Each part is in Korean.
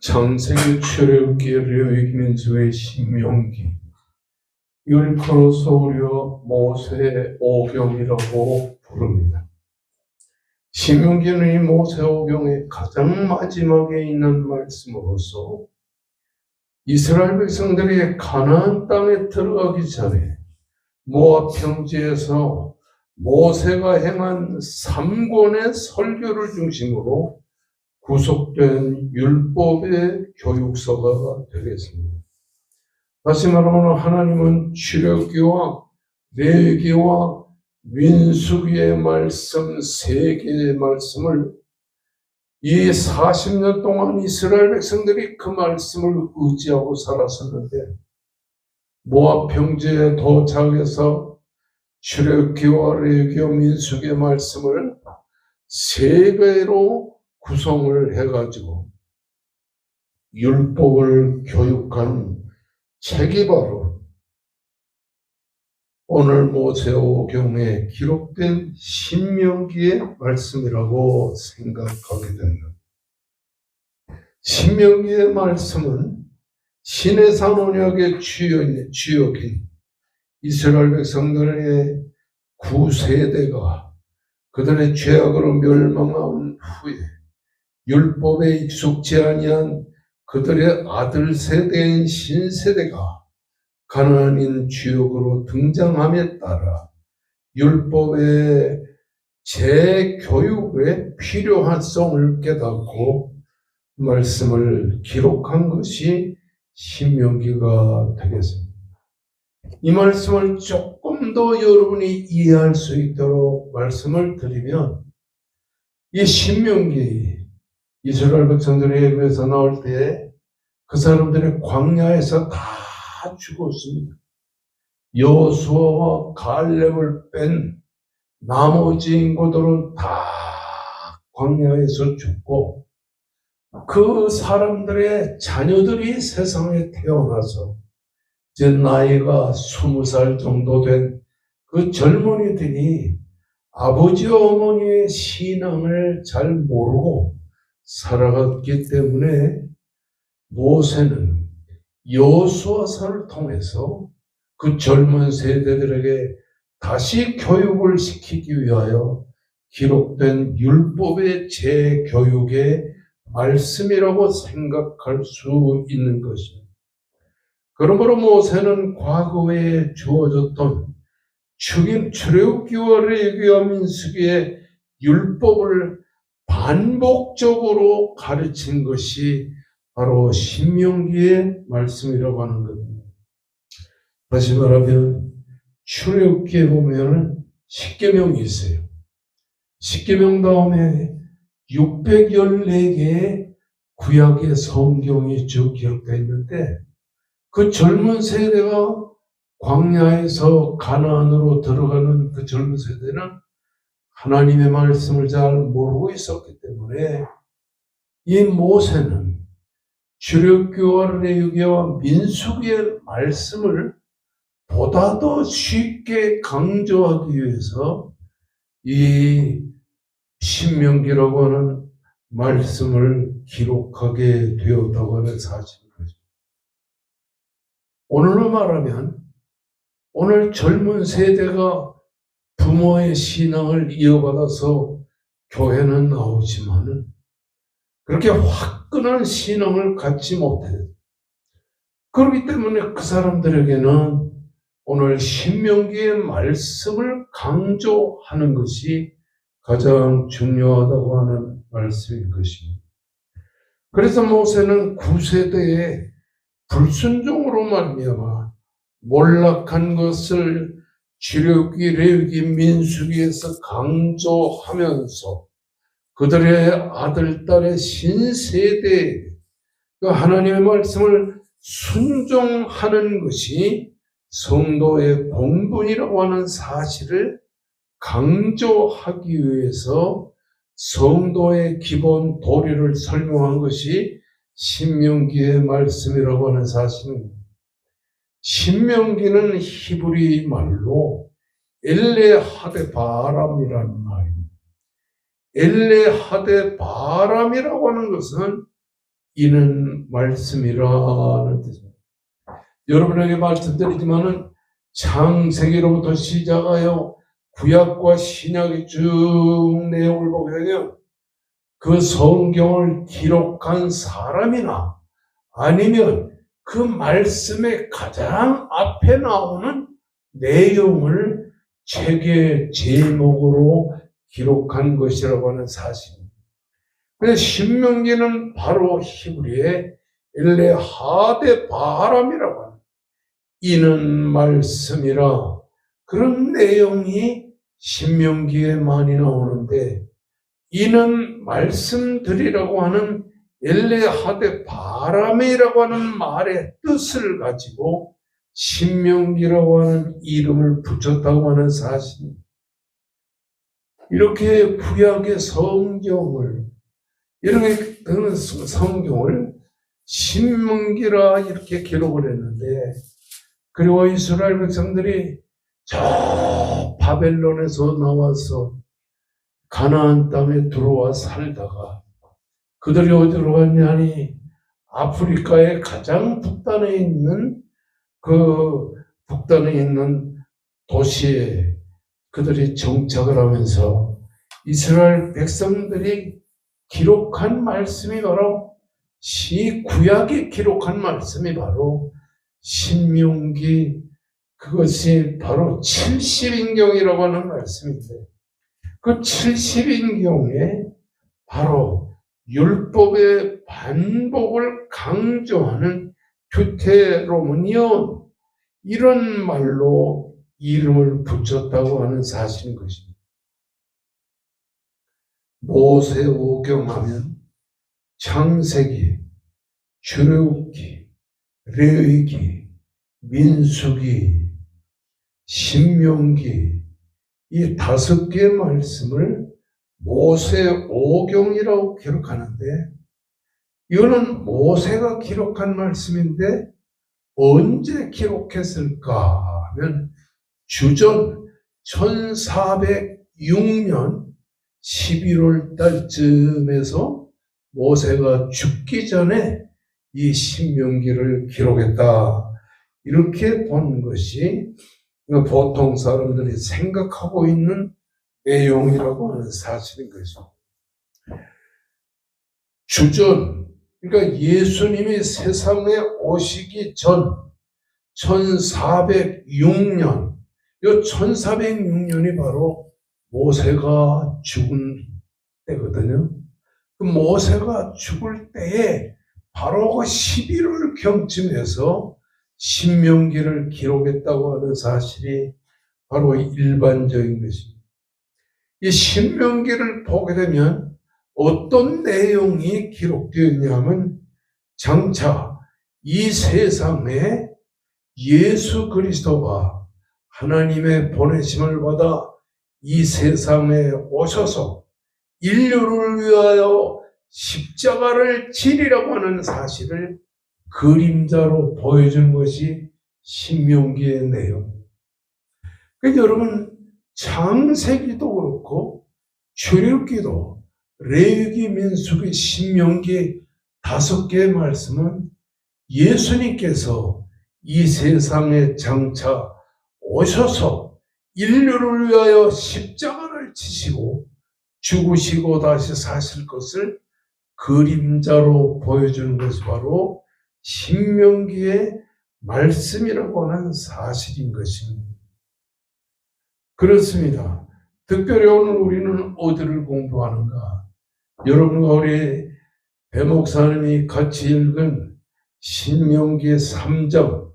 창세기, 출애굽기, 레위기, 민수기, 신명기, 일컬어서 우리가 모세 오경이라고 부릅니다. 신명기는 이 모세 오경의 가장 마지막에 있는 말씀으로서 이스라엘 백성들이 가나안 땅에 들어가기 전에 모압 평지에서 모세가 행한 3권의 설교를 중심으로 구속된 율법의 교육서가 되겠습니다. 다시 말하면 하나님은 출애굽기와 레위기와 민수기의 말씀 3개의 말씀을 이 40년 동안 이스라엘 백성들이 그 말씀을 의지하고 살았었는데 모압 평지에 도착해서 출애굽기와 레위기와 민수기의 말씀을 3개로 구성을 해가지고 율법을 교육한 책이 바로 오늘 모세오경에 기록된 신명기의 말씀이라고 생각하게 됩니다. 신명기의 말씀은 시내산 언약의 주역인 이스라엘 백성들의 9세대가 그들의 죄악으로 멸망한 후에 율법에 익숙지 아니한 그들의 아들 세대인 신세대가 가나안인 지역으로 등장함에 따라 율법의 재교육의 필요성을 깨닫고 말씀을 기록한 것이 신명기가 되겠습니다. 이 말씀을 조금 더 여러분이 이해할 수 있도록 말씀을 드리면 이 신명기 이스라엘 백성들이 애굽에서 나올 때 그 사람들이 광야에서 다 죽었습니다. 여호수아와 갈렙을 뺀 나머지 인구들은 다 광야에서 죽고 그 사람들의 자녀들이 세상에 태어나서 이제 나이가 20살 정도 된 그 젊은이들이 아버지와 어머니의 신앙을 잘 모르고 살아갔기 때문에 모세는 여호수아서를 통해서 그 젊은 세대들에게 다시 교육을 시키기 위하여 기록된 율법의 재교육의 말씀이라고 생각할 수 있는 것입니다. 그러므로 모세는 과거에 주어졌던 출애굽기와 레위기와 민수기의 율법을 반복적으로 가르친 것이 바로 신명기의 말씀이라고 하는 겁니다. 다시 말하면 출애굽기에 보면 10계명이 있어요. 10계명 다음에 614개의 구약의 성경이 쭉 기록되어 있는데 그 젊은 세대가 광야에서 가나안으로 들어가는 그 젊은 세대는 하나님의 말씀을 잘 모르고 있었기 때문에 이 모세는 출애굽기와 레위기와 민수기의 말씀을 보다 더 쉽게 강조하기 위해서 이 신명기라고 하는 말씀을 기록하게 되었다고 하는 사실입니다. 오늘로 말하면 오늘 젊은 세대가 부모의 신앙을 이어받아서 교회는 나오지만은 그렇게 화끈한 신앙을 갖지 못해요. 그렇기 때문에 그 사람들에게는 오늘 신명기의 말씀을 강조하는 것이 가장 중요하다고 하는 말씀인 것입니다. 그래서 모세는 9세대의 불순종으로 말미암아 몰락한 것을 출애굽기, 레위기, 민수기에서 강조하면서 그들의 아들, 딸의 신세대에 그 하나님의 말씀을 순종하는 것이 성도의 본분이라고 하는 사실을 강조하기 위해서 성도의 기본 도리를 설명한 것이 신명기의 말씀이라고 하는 사실입니다. 신명기는 히브리 말로 엘레하데바람이라는 말입니다. 엘레하데바람이라고 하는 것은 이는 말씀이라는 뜻입니다. 여러분에게 말씀드리지만은 창세기로부터 시작하여 구약과 신약의 쭉 내용을 보게 되면 그 성경을 기록한 사람이나 아니면 그 말씀의 가장 앞에 나오는 내용을 책의 제목으로 기록한 것이라고 하는 사실입니다. 그래서 신명기는 바로 히브리의 엘레 하데 바람이라고 하는 이는 말씀이라 그런 내용이 신명기에 많이 나오는데 이는 말씀들이라고 하는 엘레 하데 바람이라고 하는 말의 뜻을 가지고 신명기라고 하는 이름을 붙였다고 하는 사실입니다. 이렇게 구약의 성경을 이렇게 그런 성경을 신명기라 이렇게 기록을 했는데 그리고 이스라엘 백성들이 저 바벨론에서 나와서 가나안 땅에 들어와 살다가 그들이 어디로 갔냐니 아프리카의 가장 북단에 있는 도시에 그들이 정착을 하면서 이스라엘 백성들이 기록한 말씀이 바로 구약이 기록한 말씀이 바로 신명기 그것이 바로 70인경이라고 하는 말씀인데 그 70인경에 바로 율법의 반복을 강조하는 듀테로노미온 이런 말로 이름을 붙였다고 하는 사실인 것입니다. 모세오경 하면 창세기, 출애굽기, 레위기, 민수기, 신명기 이 5개의 말씀을 모세오경이라고 기록하는데 이거는 모세가 기록한 말씀인데 언제 기록했을까 하면 주전 1406년 11월 달쯤에서 모세가 죽기 전에 이 신명기를 기록했다. 이렇게 본 것이 보통 사람들이 생각하고 있는 내용이라고 하는 사실인 것이죠. 주전, 그러니까 예수님이 세상에 오시기 전 1406년, 이 1406년이 바로 모세가 죽은 때거든요. 그 모세가 죽을 때에 바로 그 11월 경쯤에서 신명기를 기록했다고 하는 사실이 바로 일반적인 것입니다. 이 신명기를 보게 되면 어떤 내용이 기록되어 있냐면 장차 이 세상에 예수 그리스도가 하나님의 보내심을 받아 이 세상에 오셔서 인류를 위하여 십자가를 지리라고 하는 사실을 그림자로 보여준 것이 신명기의 내용. 그러니까 여러분 창세기도 그렇고 출애굽기도 레위기, 민수기, 신명기 5개의 말씀은 예수님께서 이 세상에 장차 오셔서 인류를 위하여 십자가를 지시고 죽으시고 다시 사실 것을 그림자로 보여주는 것이 바로 신명기의 말씀이라고 하는 사실인 것입니다. 그렇습니다. 특별히 오늘 우리는 어디를 공부하는가? 여러분과 우리 배 목사님이 같이 읽은 신명기 3장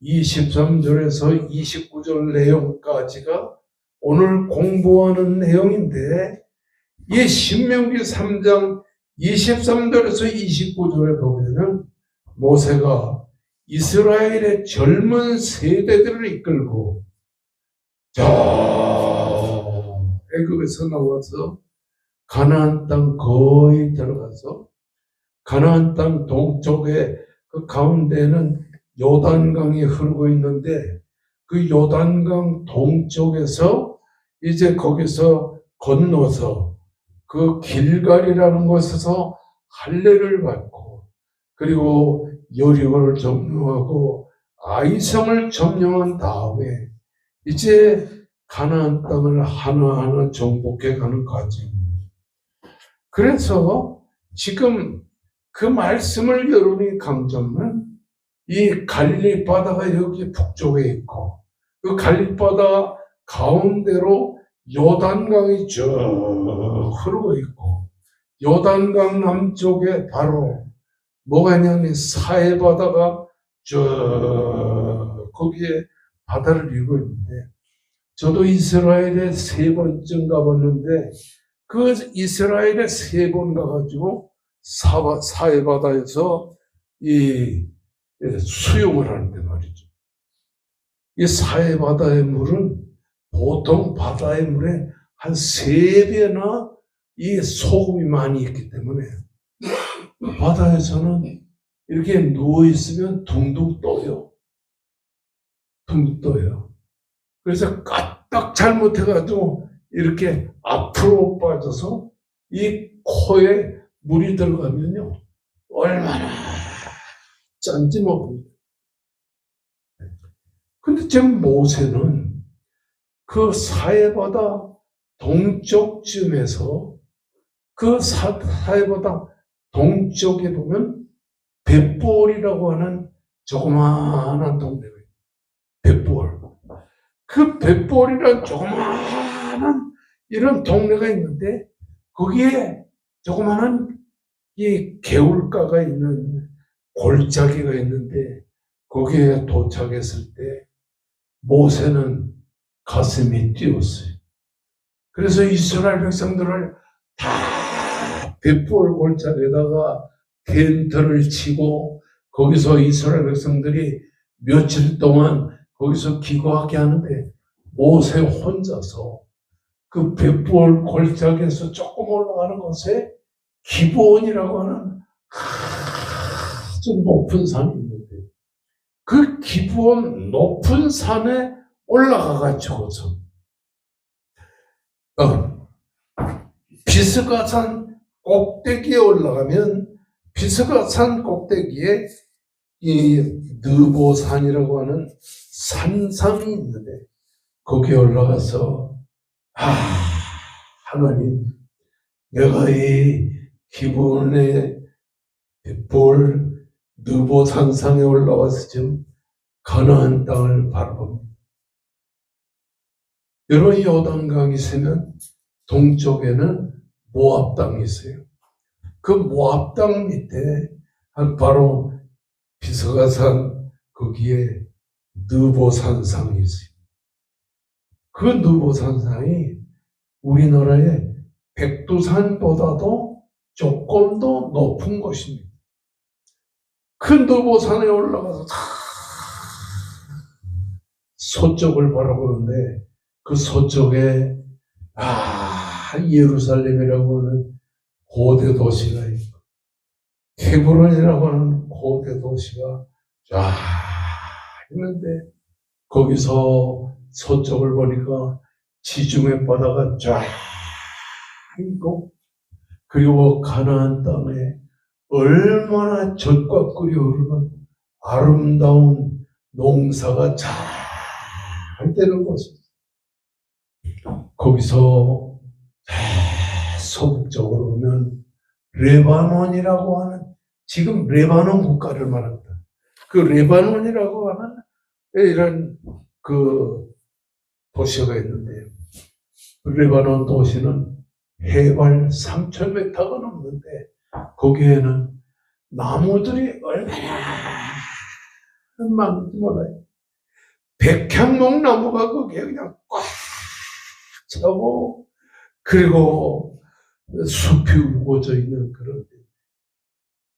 23절에서 29절 내용까지가 오늘 공부하는 내용인데 이 신명기 3장 23절에서 29절에 보면 모세가 이스라엘의 젊은 세대들을 이끌고 저 애굽에서 나와서 가나안 땅 거의 들어가서 가나안 땅 동쪽에 그 가운데는 요단강이 흐르고 있는데 그 요단강 동쪽에서 이제 거기서 건너서 그 길갈이라는 곳에서 할례를 받고 그리고 여리고를 점령하고 아이성을 점령한 다음에 이제 가나안 땅을 하나하나 정복해가는 과정입니다. 그래서 지금 그 말씀을 여러분이 강조하면 이 갈릴리 바다가 여기 북쪽에 있고 그 갈릴리 바다 가운데로 요단강이 쭉 흐르고 있고 요단강 남쪽에 바로 뭐가 있냐면 사해 바다가 쭉 거기에 바다를 이루고 있는데 저도 이스라엘에 3번쯤 가봤는데 그 이스라엘에 3번 가가지고 사해 바다에서 이 수영을 하는데 말이죠. 이 사해 바다의 물은 보통 바다의 물에 한 3배나 이 소금이 많이 있기 때문에 바다에서는 이렇게 누워있으면 둥둥 떠요. 둥둥 떠요. 그래서 까딱 잘못해가지고 이렇게 앞으로 빠져서 이 코에 물이 들어가면요. 얼마나 짠지 모릅니다. 근데 지금 모세는 그 사해바다 동쪽쯤에서 그 사해바다 동쪽에 보면 벳볼이라고 하는 조그마한 동네가 있어요. 벳볼. 그 벳볼이라는 조그마한 이런 동네가 있는데 거기에 조그마한 이 개울가가 있는 골짜기가 있는데 거기에 도착했을 때 모세는 가슴이 뛰었어요. 그래서 이스라엘 백성들을 다 벳볼 골짜기에다가 텐트를 치고 거기서 이스라엘 백성들이 며칠 동안 거기서 기도하게 하는데 모세 혼자서 그 벳볼 골짜기에서 조금 올라가는 곳에 기브온이라고 하는 아주 높은 산이 있는데 그 기브온 높은 산에 올라가가지고서 비스가산 꼭대기에 올라가면 비스가산 꼭대기에 이 느보산이라고 하는 산상이 있는데 거기에 올라가서 하나님 내가 이 기브온의 볼 느보산상에 올라와서 지금 가나안 땅을 바라봅니다. 여러분 요단강이 있으면 동쪽에는 모압 땅이 있어요. 그 모압 땅 밑에 바로 비스가산 거기에 느보산상이 있어요. 그 느보산상이 우리나라의 백두산보다도 조금 더 높은 곳입니다. 그 느보산에 올라가서 서쪽을 바라보는데 그 서쪽에 예루살렘이라고 하는 고대 도시가 있고 헤브론이라고 하는 고대 도시가 쫙 있는데 거기서 서쪽을 보니까 지중해 바다가 쫙 있고 그리고 가나안 땅에 얼마나 젖과 꿀이 흐르는 아름다운 농사가 잘 되는 곳이에요. 거기서 서북쪽으로 오면 레바논이라고 하는 지금 레바논 국가를 말합니다. 그 레바논이라고 하는 이런 그 도시가 있는데 레바논 도시는 해발 3,000m가 넘는데 거기에는 나무들이 얼마나 많은지 몰라요. 백향목 나무가 거기에 그냥 꽉 차고 그리고 숲이 우거져 있는 그런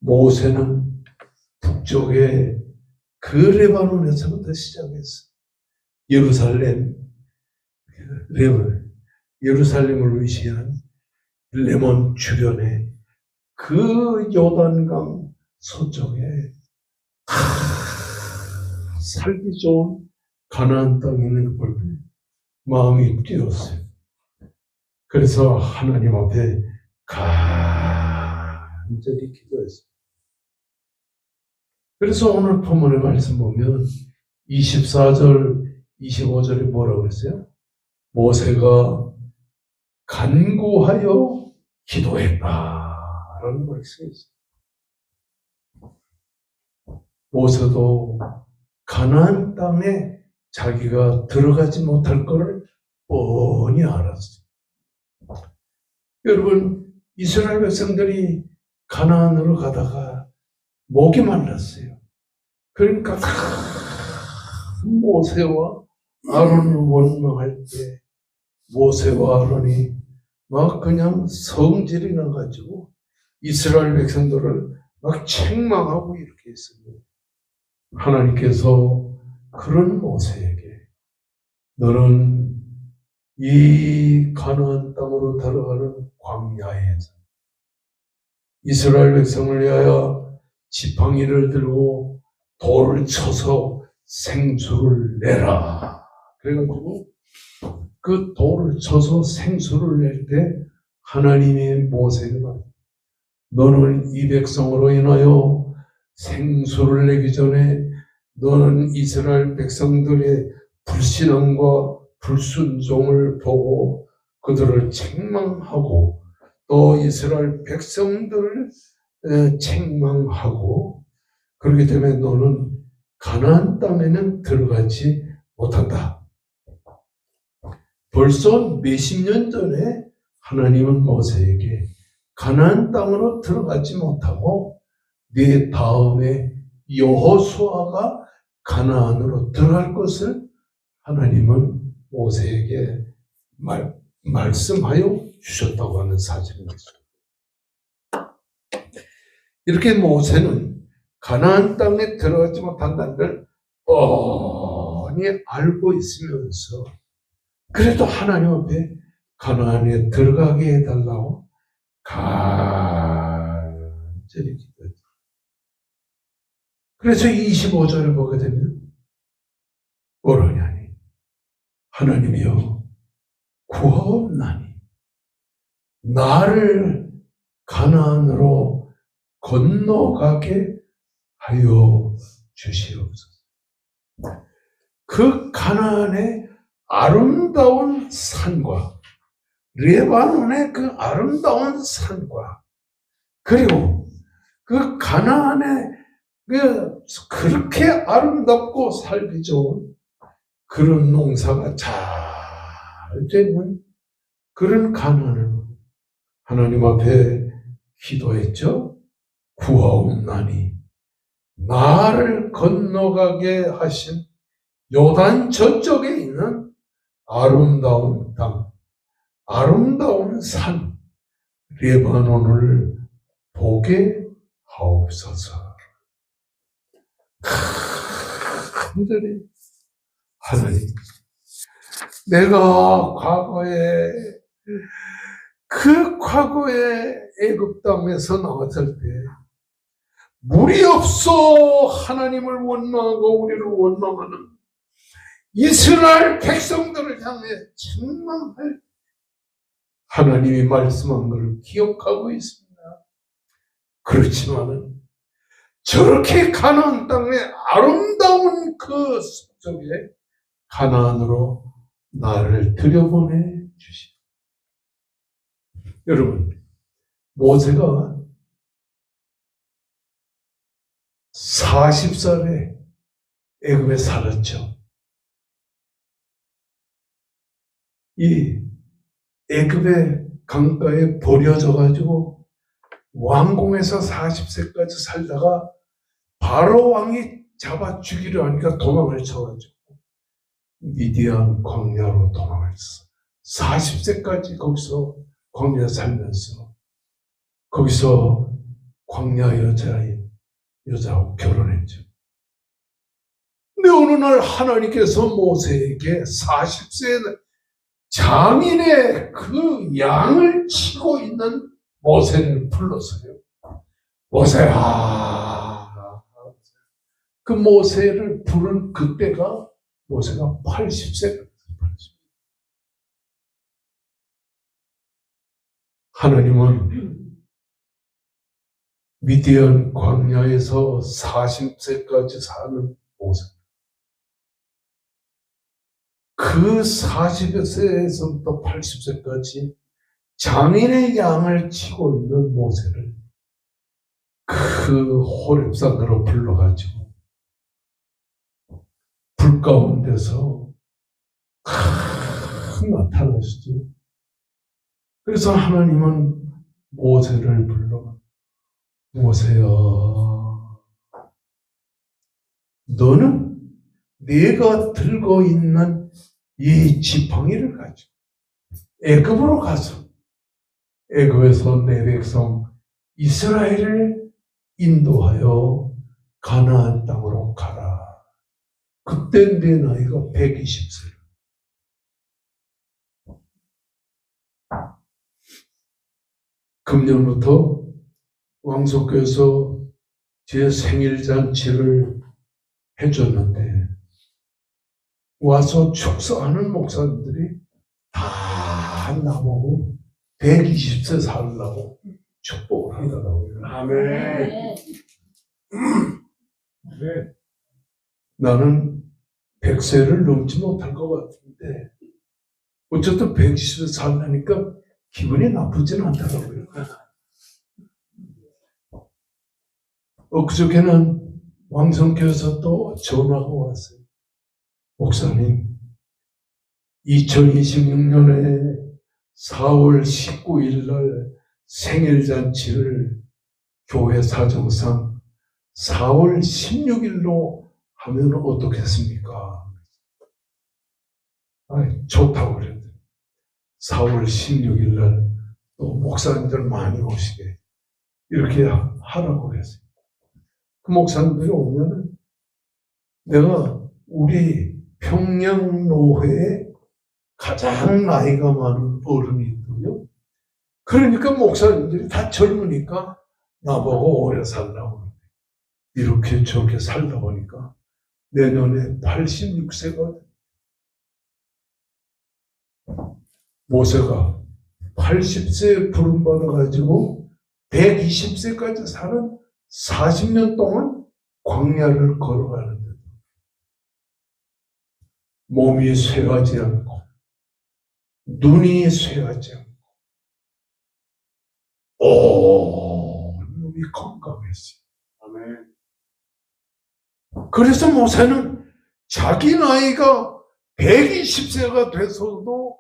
모세는 북쪽에 그 레바논에서부터 시작했어. 예루살렘을 위시한 레몬 주변에 그 요단강 서쪽에 살기 좋은 가나안 땅에 있는 걸 볼 때 마음이 뛰었어요. 그래서 하나님 앞에 간절히 기도했어요. 그래서 오늘 본문의 말씀 보면 24절, 25절에 뭐라고 그랬어요? 모세가 간구하여 기도했다라는 말씀이 있어요. 모세도 가나안 땅에 자기가 들어가지 못할 것을 뻔히 알았어요. 여러분, 이스라엘 백성들이 가나안으로 가다가 목이 말랐어요. 그러니까 모세와 아론을 원망할 때 모세와 아론이 막 그냥 성질이 나가지고 이스라엘 백성들을 막 책망하고 이렇게 했습니다. 하나님께서 그런 모세에게 너는 이 가나안 땅으로 들어가는 광야에서 이스라엘 백성을 위하여 지팡이를 들고 돌을 쳐서 생수를 내라. 그래가지고 그 돌을 쳐서 생수를 낼 때 하나님의 모세에게 너는 이 백성으로 인하여 생수를 내기 전에 너는 이스라엘 백성들의 불신앙과 불순종을 보고 그들을 책망하고 또 이스라엘 백성들을 책망하고 그렇기 때문에 너는 가나안 땅에는 들어가지 못한다. 벌써 몇십 년 전에 하나님은 모세에게 가나안 땅으로 들어가지 못하고 네 다음에 여호수아가 가나안으로 들어갈 것을 하나님은 모세에게 말씀하여 주셨다고 하는 사실입니다. 이렇게 모세는 가나안 땅에 들어가지 못한다는 걸 뻔히 알고 있으면서 그래도 하나님 앞에 가나안에 들어가게 해달라고 간절히 기도했어요. 그래서 25절을 보게 되면 뭐라냐니 하나님이여 구하옵나니 나를 가나안으로 건너가게 하여 주시옵소서. 그 가나안의 아름다운 산과 레바논의 그 아름다운 산과 그리고 그 가나안의 그렇게 아름답고 살기 좋은 그런 농사가 잘 되는 그런 가나안을 하나님 앞에 기도했죠. 구하옵나니 나를 건너가게 하신 요단 저쪽에 있는 아름다운 땅, 아름다운 산, 레바논을 보게 하옵소서. 간절히 하나님, 내가 과거에 애굽 땅에서 나왔을 때 물이 없어 하나님을 원망하고 우리를 원망하는 이스라엘 백성들을 향해 책망할 하나님이 말씀한 것을 기억하고 있습니다. 그렇지만은 저렇게 가나안 땅의 아름다운 그 속에 가나안으로 나를 들여보내 주시오. 여러분, 모세가 40살에 애굽에 살았죠. 이 애굽의 강가에 버려져 가지고 왕궁에서 40세까지 살다가 바로 왕이 잡아 죽이려 하니까 도망을 쳐가지고 미디안 광야로 도망했어. 40세까지 거기서 광야 살면서 거기서 광야 여자하고 결혼했죠. 근데 어느 날 하나님께서 모세에게 40세 장인의 그 양을 치고 있는 모세를 불렀어요. 모세야. 그 모세를 부른 그때가 모세가 80세가 하나님은 미디안 광야에서 40세까지 사는 모세. 그 40세에서부터 80세까지 장인의 양을 치고 있는 모세를 그 호렙산으로 불러가지고 불 가운데서 나타나시죠. 그래서 하나님은 모세를 불러, 모세야, 너는 네가 들고 있는 이 지팡이를 가지고 애굽으로 가서 애굽에서 내 백성 이스라엘을 인도하여 가나안 땅으로 가라. 그때 내 나이가 120세. 금년부터 왕석교에서 제 생일잔치를 해줬는데 와서 축사하는 목사님들이 다 나보고 120세 살라고 축복을 하더라고요. 아멘. 네. 나는 100세를 넘지 못할 것 같은데 어쨌든 120세 살라니까 기분이 나쁘진 않더라고요. 그저께는 왕성교에서 또 전화가 왔어요. 목사님, 2026년에 4월 19일 날 생일잔치를 교회 사정상 4월 16일로 하면 어떻겠습니까? 좋다고 그랬더니 4월 16일 날 또 목사님들 많이 오시게 이렇게 하라고 그랬어요. 그 목사님들이 오면은 내가 우리 평양노회에 가장 나이가 많은 어른이 있거든요. 그러니까 목사님들이 다 젊으니까 나보고 오래 살라고. 이렇게 저렇게 살다 보니까 내년에 86세가 모세가 80세에 부름받아가지고 120세까지 사는 40년 동안 광야를 걸어가는데 몸이 쇠하지 않고 눈이 쇠하지 않고 몸이 건강했어요. 아멘. 그래서 모세는 자기 나이가 120세가 돼서도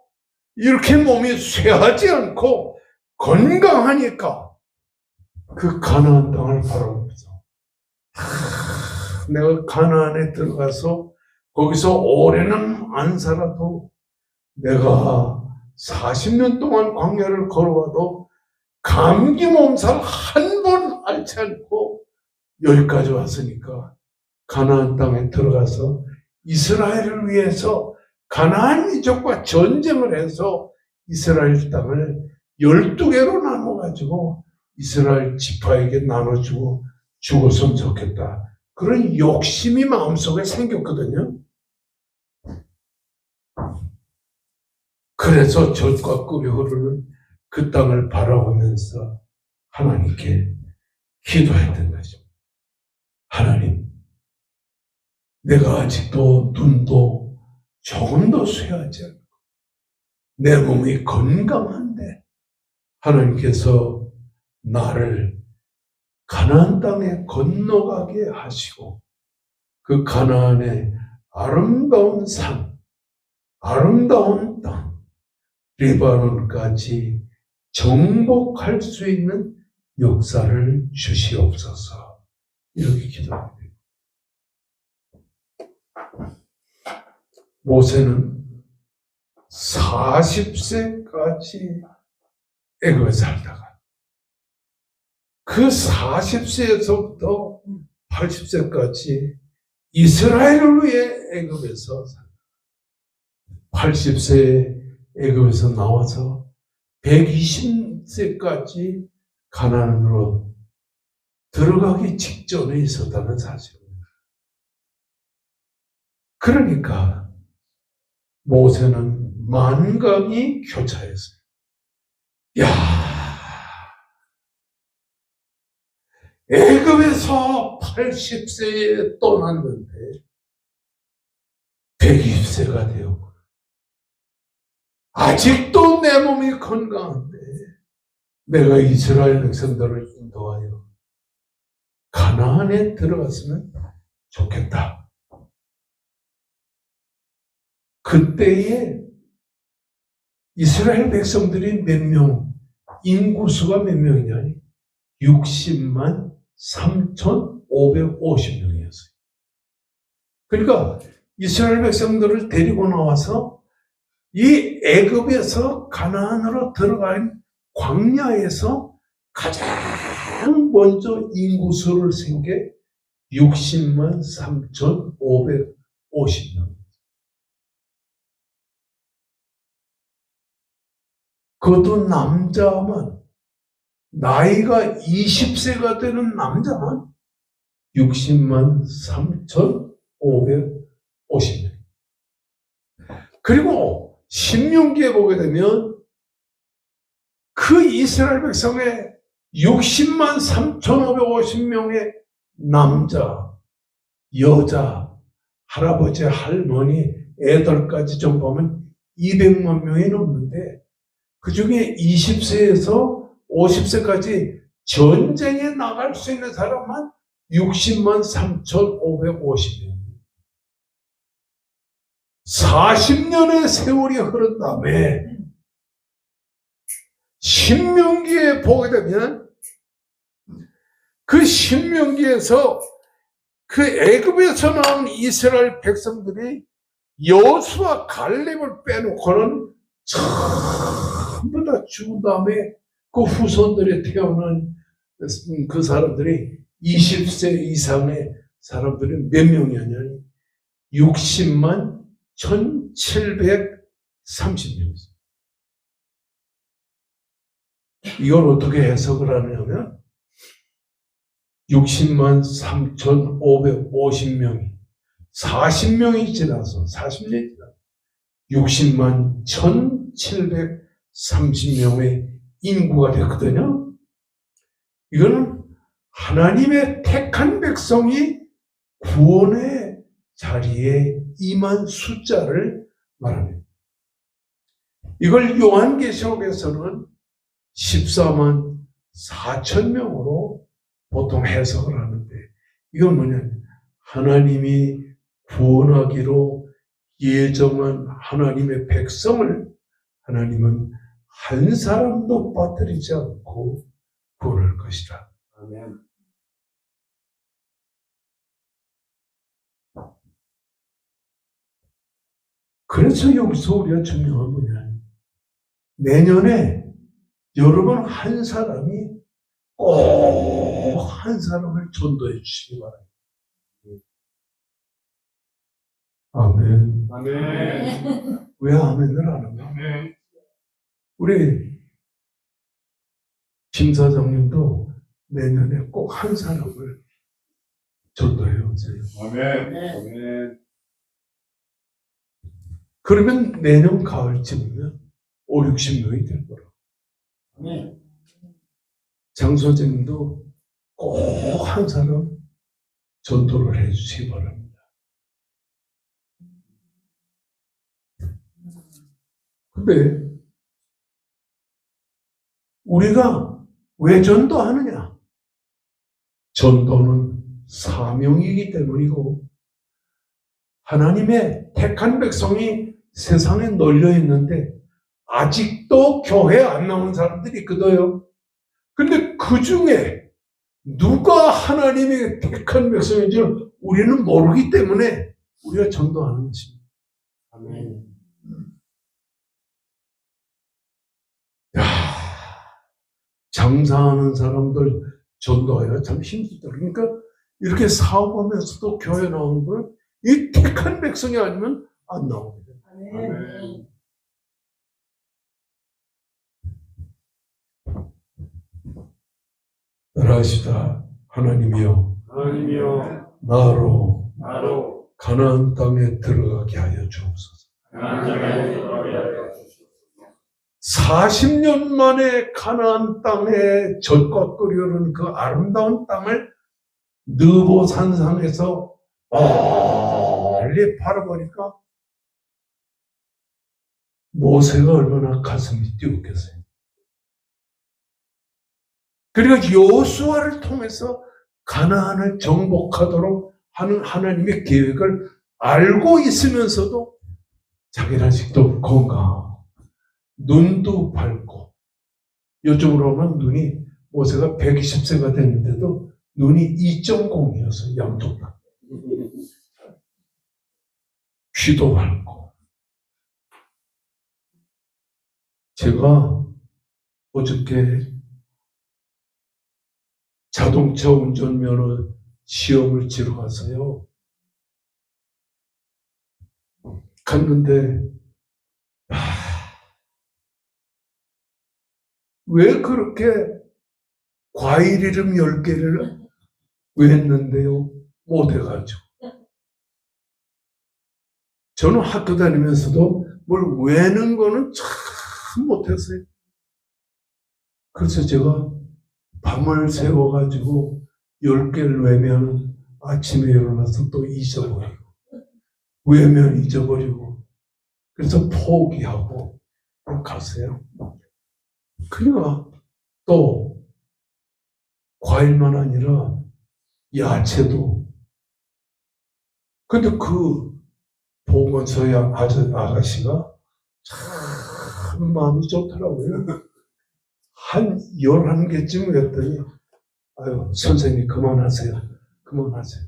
이렇게 몸이 쇠하지 않고 건강하니까 그 가나안 땅을 바라보면서 내가 가나안에 들어가서 거기서 오래는 안 살아도 내가 40년 동안 광야를 걸어와도 감기 몸살 한 번 앓지 않고 여기까지 왔으니까 가나안 땅에 들어가서 이스라엘을 위해서 가나안 민족과 전쟁을 해서 이스라엘 땅을 12개로 나눠가지고 이스라엘 지파에게 나눠주고 죽었으면 좋겠다. 그런 욕심이 마음속에 생겼거든요. 그래서 젖과 꿀이 흐르는 그 땅을 바라보면서 하나님께 기도했던 거죠. 하나님, 내가 아직도 눈도 조금도 쇠하지 않고 내 몸이 건강한데 하나님께서 나를 가나안 땅에 건너가게 하시고 그 가나안의 아름다운 산, 아름다운 땅, 리바논까지 정복할 수 있는 역사를 주시옵소서. 이렇게 기도합니다. 모세는 40세까지 애굽에 살다가 그 40세에서부터 80세까지 이스라엘을 위해 애굽에서 살다. 80세에 애굽에서 나와서 120세까지 가나안으로 들어가기 직전에 있었다는 사실입니다. 그러니까 모세는 만감이 교차했어요. 야, 애굽에서 80세에 떠났는데 120세가 되었고 아직도 내 몸이 건강한데 내가 이스라엘 백성들을 인도하여 가나안에 들어갔으면 좋겠다. 그때에 이스라엘 백성들이 몇 명, 인구수가 몇 명이냐니 60만 3,550명이었어요. 그러니까 이스라엘 백성들을 데리고 나와서 이 애굽에서 가나안으로 들어간 광야에서 가장 먼저 인구수를 센 게 60만 3,550명. 그것도 남자만, 나이가 20세가 되는 남자만 60만 3,550명. 그리고 신명기에 보게 되면 그 이스라엘 백성의 60만 3,550명의 남자, 여자, 할아버지, 할머니, 애들까지 좀 보면 200만 명이 넘는데 그 중에 20세에서 50세까지 전쟁에 나갈 수 있는 사람만 60만 3,550명. 40년의 세월이 흐른 다음에 신명기에 보게 되면 그 신명기에서 그 애굽에서 나온 이스라엘 백성들이 여호수아 갈렙을 빼놓고는 전부 다 죽은 다음에 그 후손들이 태어난 그 사람들이 20세 이상의 사람들이 몇 명이었냐니 60만 1,730명이었어요. 이걸 어떻게 해석을 하냐면 60만 3,550명이 40명이 지나서 40년이 지나서 60만 1,730명의 인구가 됐거든요. 이거는 하나님의 택한 백성이 구원의 자리에 임한 숫자를 말합니다. 이걸 요한계시록에서는 14만 4천 명으로 보통 해석을 하는데 이건 뭐냐면 하나님이 구원하기로 예정한 하나님의 백성을 하나님은 한 사람도 빠뜨리지 않고 구원할 것이다. 아멘. 그래서 여기서 우리가 중요한 뭐냐, 내년에 여러분 한 사람이 꼭 한 사람을 전도해 주시기 바랍니다. 아멘. 아멘. 왜 아멘을 안 하나? 아멘. 우리 김 사장님도 내년에 꼭 한 사람을 전도해 오세요. 아멘. 아멘. 그러면 내년 가을쯤이면 5, 60명이 될 거라. 아멘. 장 선생님도 꼭 한 사람 전도를 해 주시기 바랍니다. 근데 우리가 왜 전도하느냐? 전도는 사명이기 때문이고 하나님의 택한 백성이 세상에 널려 있는데 아직도 교회 안 나온 사람들이 있거든요. 근데 그 중에 누가 하나님의 택한 백성인지를 우리는 모르기 때문에 우리가 전도하는 것입니다. 아멘. 야, 장사하는 사람들 전도하기가 참 힘들다. 그러니까 이렇게 사업하면서도 교회 나오는 분은 이 택한 백성이 아니면 안 나옵니다. 아멘. 따라하시다. 하나님이여, 하나님이여 나로 나로 가나안 땅에 들어가게 하여 주옵소서. 하나님의 들어가게 하여 주시옵소서. 40년 만에 가나안 땅에 젖과 끓이 흐르는 그 아름다운 땅을 느보 산상에서 멀리 바라보니까 모세가 얼마나 가슴이 뛰었겠어요. 그리고 여호수아를 통해서 가나안을 정복하도록 하는 하나님의 계획을 알고 있으면서도 자기는 아직도 건강하고 눈도 밝고, 요즘으로 하면 눈이 모세가 120세가 됐는데도 눈이 2.0이어서 양쪽 다. 귀도 밝고. 제가 어저께 자동차 운전면허 시험을 치러 가서요. 갔는데 왜 그렇게 과일 이름 10개를 외웠는데요? 못해가지고. 저는 학교 다니면서도 뭘 외는 거는 참 못했어요. 그래서 제가 밤을 새워가지고 10개를 외면 아침에 일어나서 또 잊어버리고, 외면 잊어버리고, 그래서 포기하고 갔어요. 그러니까 또 과일만 아니라 야채도. 근데 그 보건소의 아가씨가 참 마음이 좋더라고요. 한 11개쯤 했더니, 아유, 선생님 그만하세요. 그만하세요.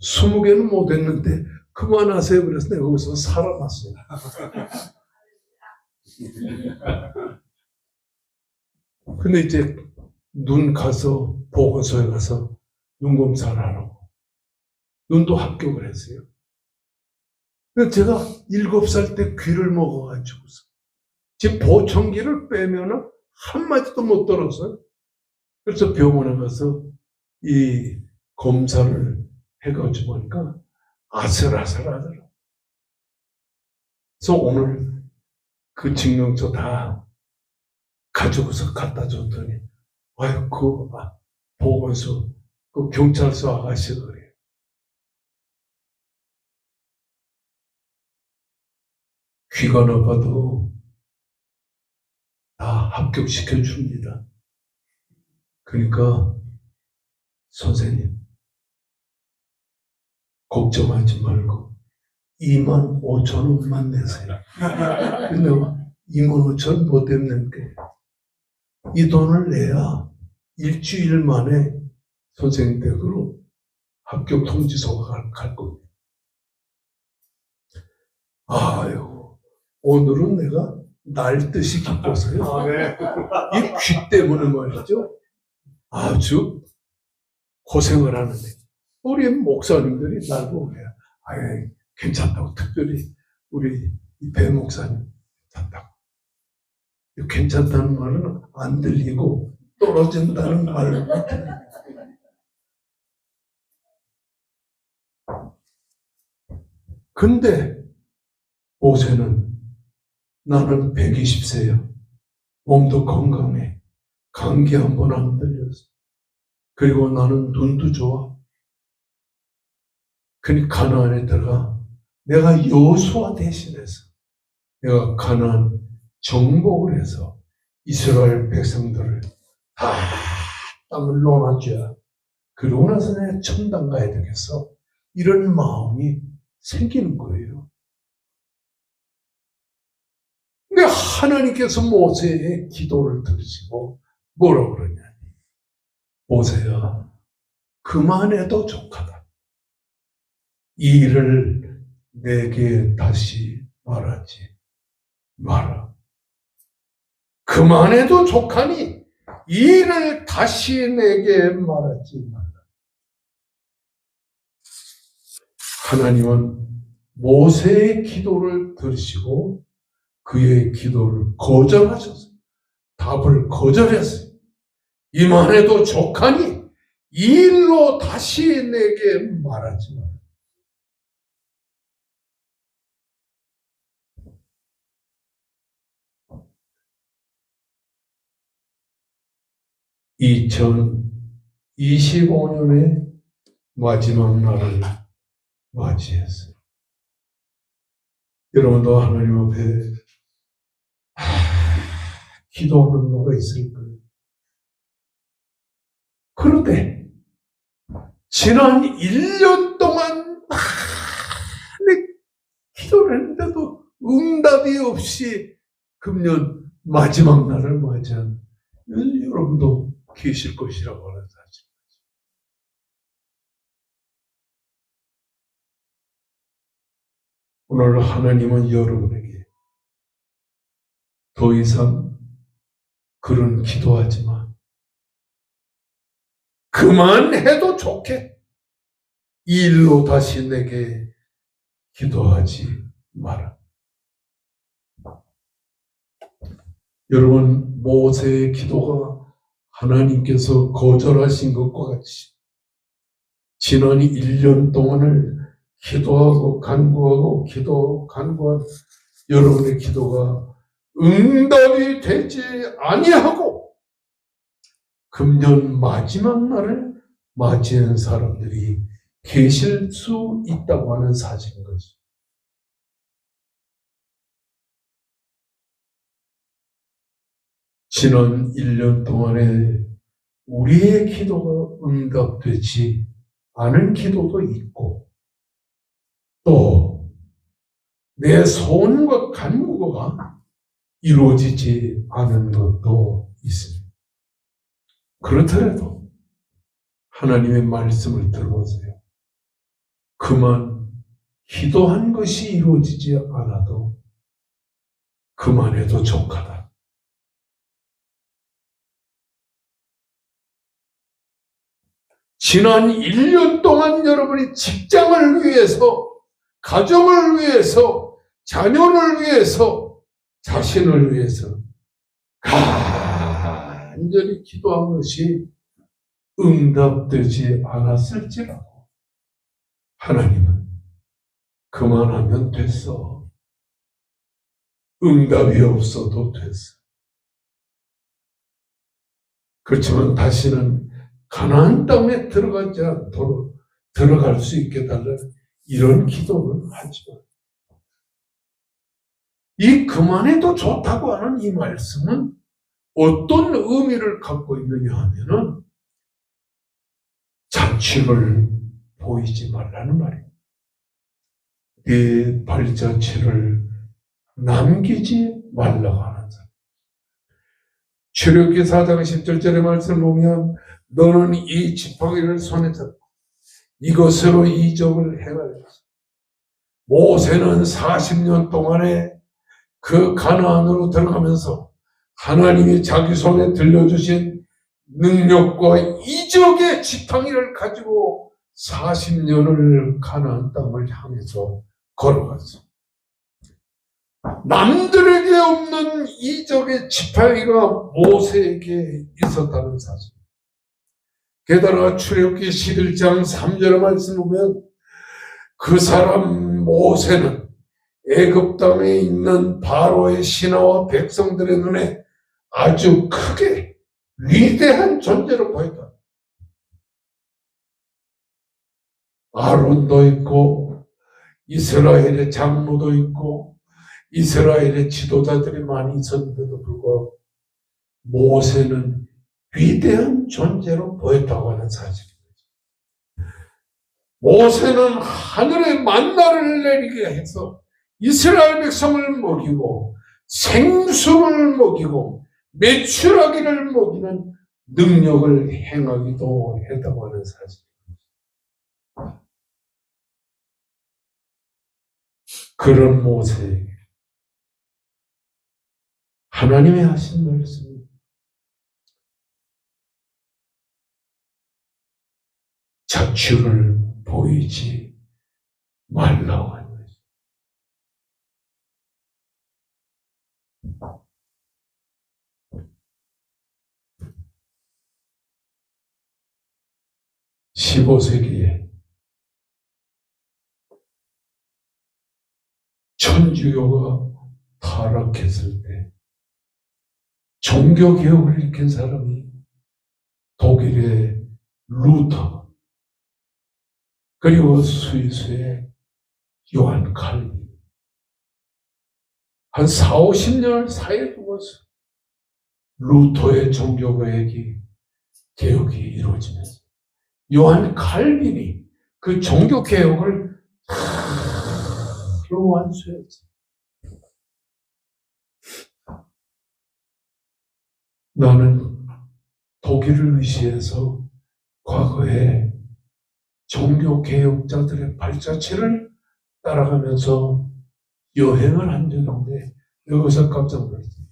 20개는 못했는데 그만하세요. 그래서 내가 거기서 살아났어요. 근데 이제 눈 가서 보건소에 가서 눈 검사를 하라고. 눈도 합격을 했어요. 근데 제가 7살 때 귀를 먹어가지고서 제 보청기를 빼면은 한마디도 못 들었어요. 그래서 병원에 가서 이 검사를 해가지고 보니까 아슬아슬하더라고요. 그래서 오늘 그 증명서 다 가지고서 갖다 줬더니, 아유, 보건소, 그 경찰서 아가씨가 그래요. 귀가 나빠도 다 합격시켜 줍니다. 그러니까 선생님 걱정하지 말고 25,000원만 내세요. 근데 25,000원 못 내는 게, 이 돈을 내야 일주일 만에 선생님 댁으로 합격 통지서가 갈 겁니다. 아유, 오늘은 내가 날듯이 기뻐서요. 아, 네. 이 귀 때문에 말이죠. 아주 고생을 하는데, 우리 목사님들이 날 보고 해요. 아유, 괜찮다고. 특별히 우리 배 목사님 괜찮다고. 괜찮다는 말은 안 들리고 떨어진다는 말을 못 들려요. 근데 모세는, 나는 120세야. 몸도 건강해. 감기 한 번 안 들렸어. 그리고 나는 눈도 좋아. 그러니까 가나안에 들어가 내가 여호수아 대신해서 내가 가나안 정복을 해서 이스라엘 백성들을 다 땅을 놓아줘야, 그러고 나서 내가 천당 가야 되겠어. 이런 마음이 생기는 거예요. 근데 하나님께서 모세의 기도를 들으시고 뭐라고 그러냐. 모세야, 그만해도 족하다. 이 일을 내게 다시 말하지 마라. 그만해도 족하니 이 일을 다시 내게 말하지 마라. 하나님은 모세의 기도를 들으시고 그의 기도를 거절하셨어요. 답을 거절했어요. 이만해도 족하니 이 일로 다시 내게 말하지 마라. 2025년의 마지막 날을 맞이했어요. 여러분도 하나님 앞에 기도하는 거가 있을 거예요. 그런데 지난 1년 동안 많은 기도를 했는데도 응답이 없이 금년 마지막 날을 맞이한 여러분도 계실 것이라고 하는 사실. 오늘 하나님은 여러분에게 더 이상 그런 기도하지 마. 그만해도 좋게 이 일로 다시 내게 기도하지 마라. 여러분, 모세의 기도가 하나님께서 거절하신 것과 같이 지난 1년 동안을 기도하고 간구한 여러분의 기도가 응답이 되지 아니하고 금년 마지막 날을 맞이한 사람들이 계실 수 있다고 하는 사실인 거죠. 지난 1년 동안에 우리의 기도가 응답되지 않은 기도도 있고 또 내 소원과 간구가 이루어지지 않은 것도 있습니다. 그렇더라도 하나님의 말씀을 들어보세요. 그만 기도한 것이 이루어지지 않아도 그만해도 족하다. 지난 1년 동안 여러분이 직장을 위해서, 가정을 위해서, 자녀를 위해서, 자신을 위해서 간절히 기도한 것이 응답되지 않았을지라도 하나님은 그만하면 됐어. 응답이 없어도 됐어. 그렇지만 다시는 가나안 땅에 들어가지 않도록 들어갈 수 있게 달라는 이런 기도는 하지만 이 그만해도 좋다고 하는 이 말씀은 어떤 의미를 갖고 있느냐 하면은 자취를 보이지 말라는 말이에요. 네 발자취를 남기지 말라고 하는 사람. 출애굽기 4장 17절의 말씀을 보면 너는 이 지팡이를 손에 잡고 이것으로 이적을 행하리라. 모세는 40년 동안에 그 가나안으로 들어가면서 하나님이 자기 손에 들려주신 능력과 이적의 지팡이를 가지고 40년을 가나안 땅을 향해서 걸어갔어. 남들에게 없는 이적의 지팡이가 모세에게 있었다는 사실. 게다가 출애굽기 11장 3절의 말씀 보면 그 사람 모세는 애굽 땅에 있는 바로의 신하와 백성들의 눈에 아주 크게 위대한 존재로 보였다. 아론도 있고 이스라엘의 장로도 있고 이스라엘의 지도자들이 많이 있었는데도 불구하고 모세는 위대한 존재로 보였다고 하는 사실입니다. 모세는 하늘의 만나를 내리게 해서 이스라엘 백성을 먹이고 생수를 먹이고 메추라기를 먹이는 능력을 행하기도 했다고 하는 사실입니다. 그런 모세에게 하나님이 하신 말씀은 자취를 보이지 말라고 하는 거죠. (15세기에) 천주교가 타락했을 때 종교개혁을 일으킨 사람이 독일의 루터, 그리고 스위스의 요한 칼빈. 한 4, 50년 사이에 두고서 루터의 종교개혁이 이루어지면서 요한 칼빈이 그 종교개혁을 다 완수했어요. 나는 독일을 의지해서 과거에 종교개혁자들의 발자취를 따라가면서 여행을 한 적이 있는데 여기서 깜짝 놀랐어요.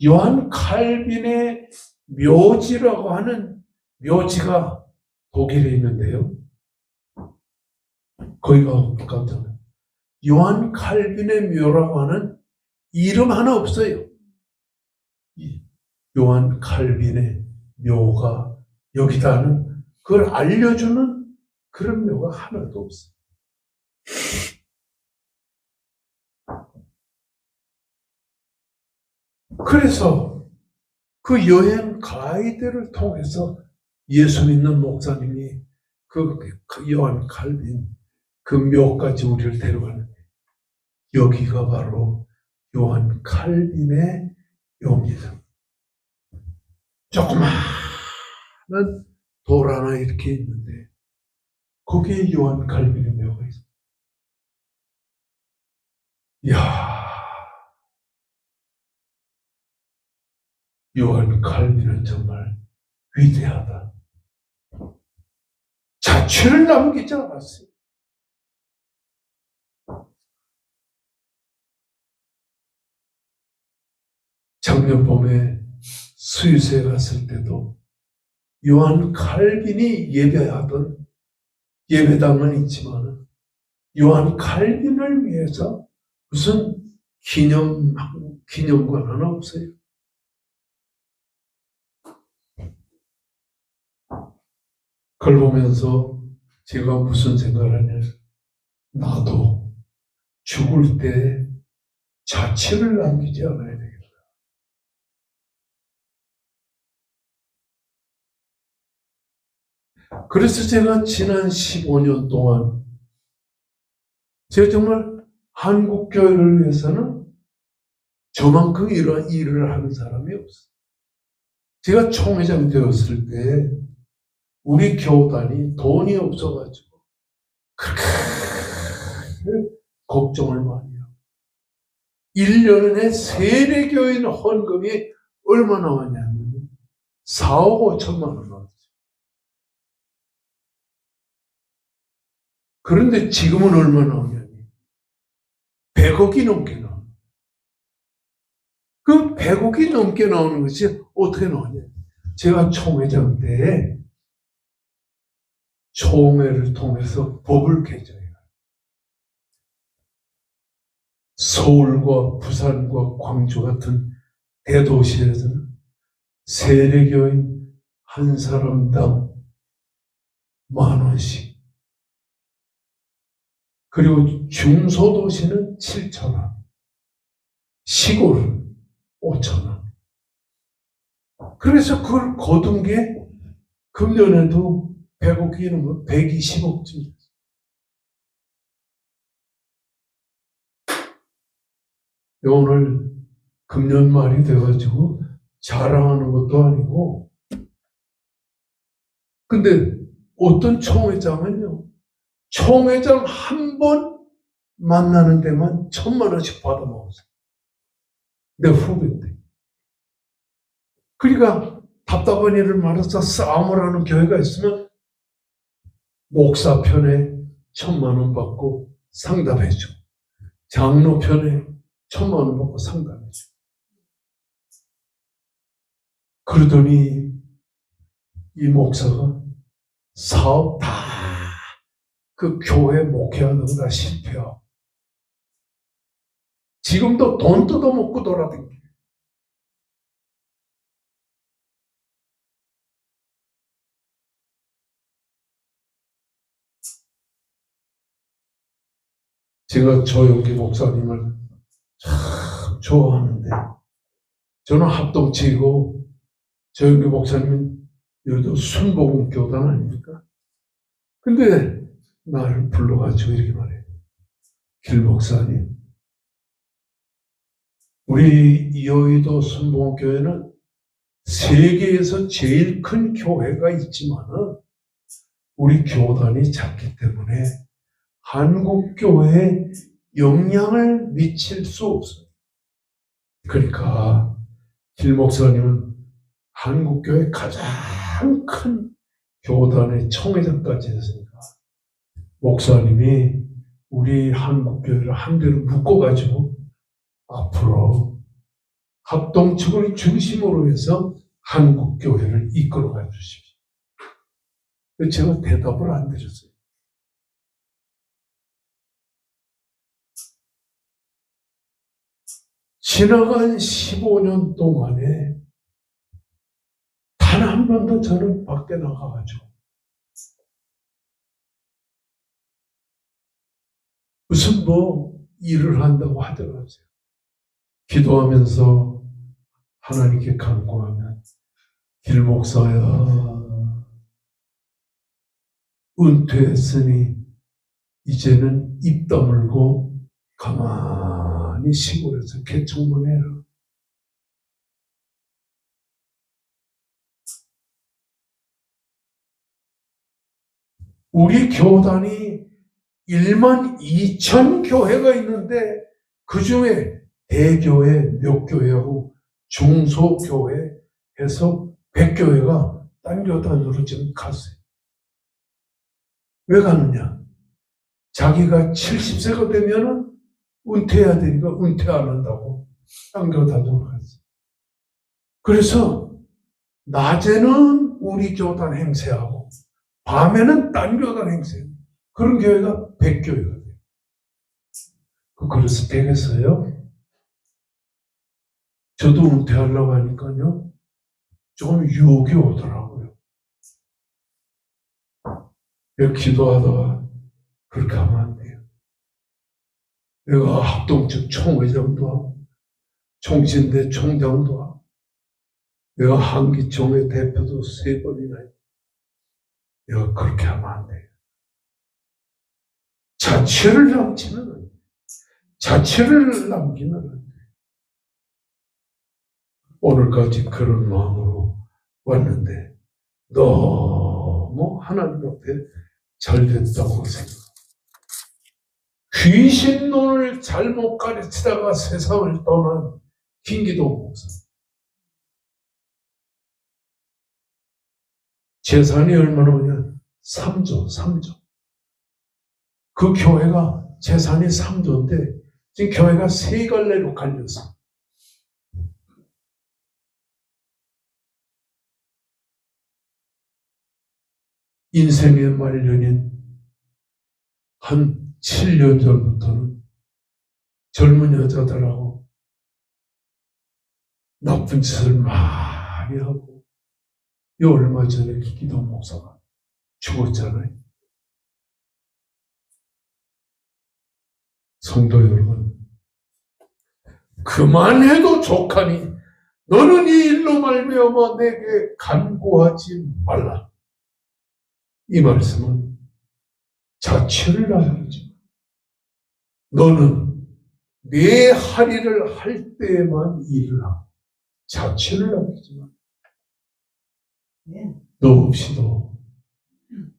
요한 칼빈의 묘지라고 하는 묘지가 독일에 있는데요. 거기가 깜짝 놀랐어요. 요한 칼빈의 묘라고 하는 이름 하나 없어요. 요한 칼빈의 묘가 여기다는 그걸 알려주는 그런 묘가 하나도 없어요. 그래서 그 여행 가이드를 통해서 예수 믿는 목사님이 그 요한 칼빈 그 묘까지 우리를 데려가는데 여기가 바로 요한 칼빈의 묘입니다. 조그마한 돌 하나 이렇게 있는데 거기에 요한 칼빈의 묘가 있어요. 이야, 요한 칼빈은 정말 위대하다. 자취를 남기지 않았어요. 작년 봄에 스위스에 갔을 때도 요한 칼빈이 예배하던 예배당은 있지만 요한 칼빈을 위해서 무슨 기념관 하나 없어요. 그걸 보면서 제가 무슨 생각을 하냐. 나도 죽을 때 자취를 남기지 않아야 되겠다. 그래서 제가 지난 15년 동안 제가 정말 한국교회를 위해서는 저만큼 이런 일을 하는 사람이 없어요. 제가 총회장 되었을 때 우리 교단이 돈이 없어가지고 그렇게 걱정을 많이 하고 1년에 세례교인 헌금이 얼마 나왔냐면 4억 5천만 원 나왔어요. 그런데 지금은 얼마 나오냐면 100억이 넘게 나와요. 그 100억이 넘게 나오는 것이 어떻게 나오냐. 제가 총회장 때 총회를 통해서 법을 개정해요. 서울과 부산과 광주 같은 대도시에서는 세례교인 한 사람당 10,000원씩, 그리고 중소도시는 7,000원, 시골은 5,000원. 그래서 그걸 거둔 게 금년에도 100억이 넘어 120억쯤. 오늘 금년 말이 돼가지고 자랑하는 것도 아니고, 근데 어떤 총회장은요, 총회장 한 번 만나는 데만 1,000만 원씩 받아먹었어요. 내 후배인데. 그러니까 답답한 일을 말해서 싸움을 하는 교회가 있으면 목사 편에 1,000만 원 받고 상담해줘. 장로 편에 1,000만 원 받고 상담해줘. 그러더니 이 목사가 사업 다 그 교회 목회하는 거 다 실패하고 지금도 돈 뜯어먹고 돌아다니고. 제가 조영기 목사님을 참 좋아하는데 저는 합동치이고 조영기 목사님은 여기도 순복음 교단 아닙니까? 근데 나를 불러가지고 이렇게 말해요. 길 목사님, 우리 여의도 순복음 교회는 세계에서 제일 큰 교회가 있지만은 우리 교단이 작기 때문에 한국 교회에 영향을 미칠 수 없어요. 그러니까 길 목사님은 한국 교회 가장 큰 교단의 총회장까지 했으니까 목사님이 우리 한국 교회를 한 대로 묶어가지고 앞으로 합동측을 중심으로 해서 한국 교회를 이끌어가 주십시오. 제가 대답을 안 드렸어요. 지나간 15년 동안에 단 한 번도 저는 밖에 나가가지고 무슨 일을 한다고 하더라고요. 기도하면서 하나님께 간구하면 길 목사야 은퇴했으니 이제는 입 다물고 가만히 시골에서 개척만 해라. 우리 교단이 12,000 교회가 있는데 그 중에 대교회 몇 교회하고 중소교회 해서 100교회가 딴 교단으로 지금 갔어요. 왜 가느냐? 자기가 70세가 되면은 은퇴해야 되니까 은퇴 안 한다고 딴 교단으로 갔어요. 그래서 낮에는 우리 교단 행세하고 밤에는 딴 교단 행세해요. 그런 교회가 100교회가 돼요. 그래서 되겠어요? 저도 은퇴하려고 하니까요, 좀 유혹이 오더라고요. 기도하다가 그렇게 하면 안 돼요. 내가 합동측 총회장도 하고, 총신대 총장도 하고, 내가 한기총회 대표도 3번이나 했고, 내가 그렇게 하면 안 돼요. 자취를 남기면 안 돼요. 자취를 남기면 안 돼요. 오늘까지 그런 마음으로 왔는데 너무 하나님 앞에 잘 됐다고 생각합니다. 귀신론을 잘못 가르치다가 세상을 떠난 김기동 목사. 재산이 얼마나 오냐? 3조. 그 교회가 재산이 3조인데 지금 교회가 3갈래로 갈렸어. 인생의 말년인 한 7년 전부터는 젊은 여자들하고 나쁜 짓을 많이 하고, 이 얼마 전에 기도 목사가 죽었잖아요. 성도 여러분, 그만해도 족하니 너는 이 일로 말미암아 내게 간구하지 말라. 이 말씀은 자취를 남기지. 너는 내 할 일을 할 때에만 일을 하고 자취를 남기지 마. 너 없이도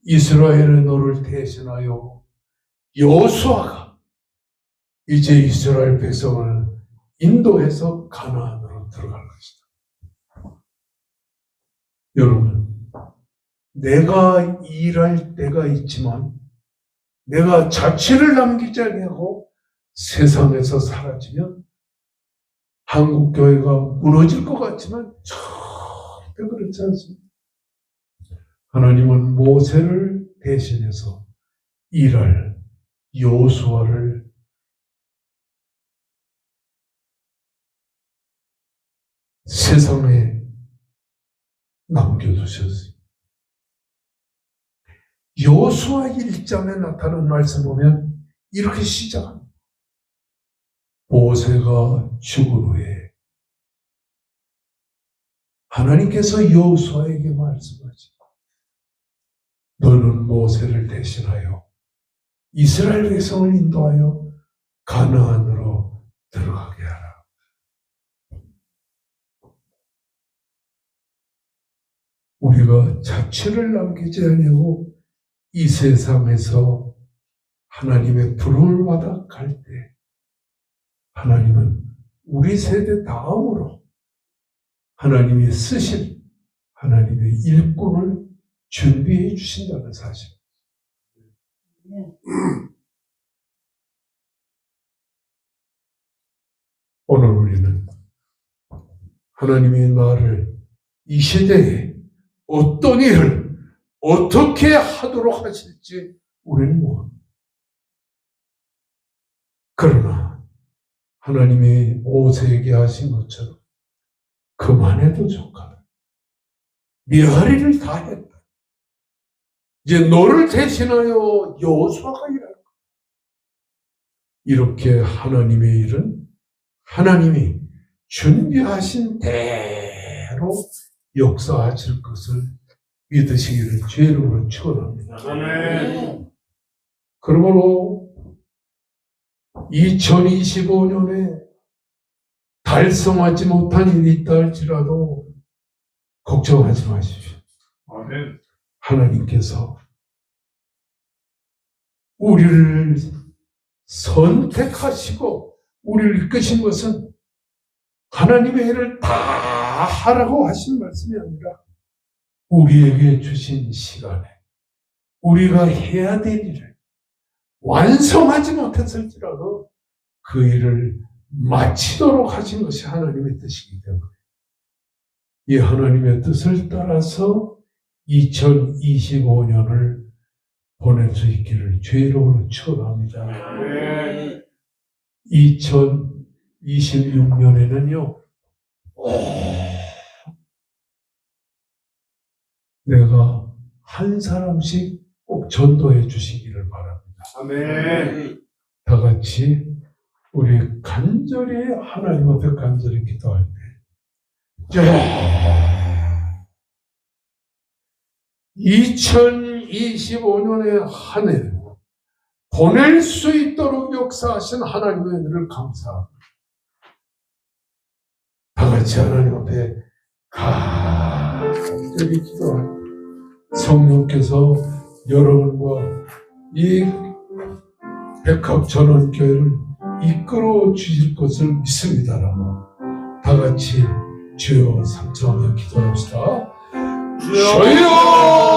이스라엘의 너를 대신하여 여호수아가 이제 이스라엘 백성을 인도해서 가나안으로 들어갈 것이다. 여러분, 내가 일할 때가 있지만 내가 자취를 남기지 아니하고 세상에서 사라지면 한국교회가 무너질 것 같지만 절대 그렇지 않습니다. 하나님은 모세를 대신해서 일할 여호수아를 세상에 남겨두셨어요. 여호수아 1장에 나타난 말씀 보면 이렇게 시작합니다. 모세가 죽은 후에 하나님께서 여호수아에게 말씀하시 너는 모세를 대신하여 이스라엘 백성을 인도하여 가나안으로 들어가게 하라. 우리가 자취를 남기지 아니하고 이 세상에서 하나님의 부름을 받아 갈 때 하나님은 우리 세대 다음으로 하나님이 쓰실 하나님의 일꾼을 준비해 주신다는 사실. 오늘 우리는 하나님이 나를 이 시대에 어떤 일을 어떻게 하도록 하실지 우리는 모릅니다. 그러나 하나님이 모세에게 하신 것처럼 그만해도 좋거든. 네 할 일을 다 했다. 이제 너를 대신하여 여호수아가 일할 거야. 이렇게 하나님의 일은 하나님이 준비하신 대로 역사하실 것을 믿으시기를 죄로 축원합니다. 아멘. 그러므로 2025년에 달성하지 못한 일이 있다 할지라도 걱정하지 마십시오. 아멘. 하나님께서 우리를 선택하시고 우리를 이끄신 것은 하나님의 일을 다 하라고 하신 말씀이 아니라 우리에게 주신 시간에 우리가 해야 될 일을 완성하지 못했을지라도 그 일을 마치도록 하신 것이 하나님의 뜻이기 때문에 이 하나님의 뜻을 따라서 2025년을 보낼 수 있기를 주의로 축원합니다. 아멘. 2026년에는요, 내가 한 사람씩 꼭 전도해 주시기를 바랍니다. 아멘. 다 같이 우리 간절히 하나님 앞에 간절히 기도할 때 2025년의 한 해 보낼 수 있도록 역사하신 하나님의 은혜를 감사합니다. 다 같이 하나님 앞에 간절히 기도할 때 성령께서 여러분과 이 백합전원교회를 이끌어 주실 것을 믿습니다라고 다 같이 주여 삼창하며 기도합시다. 주여!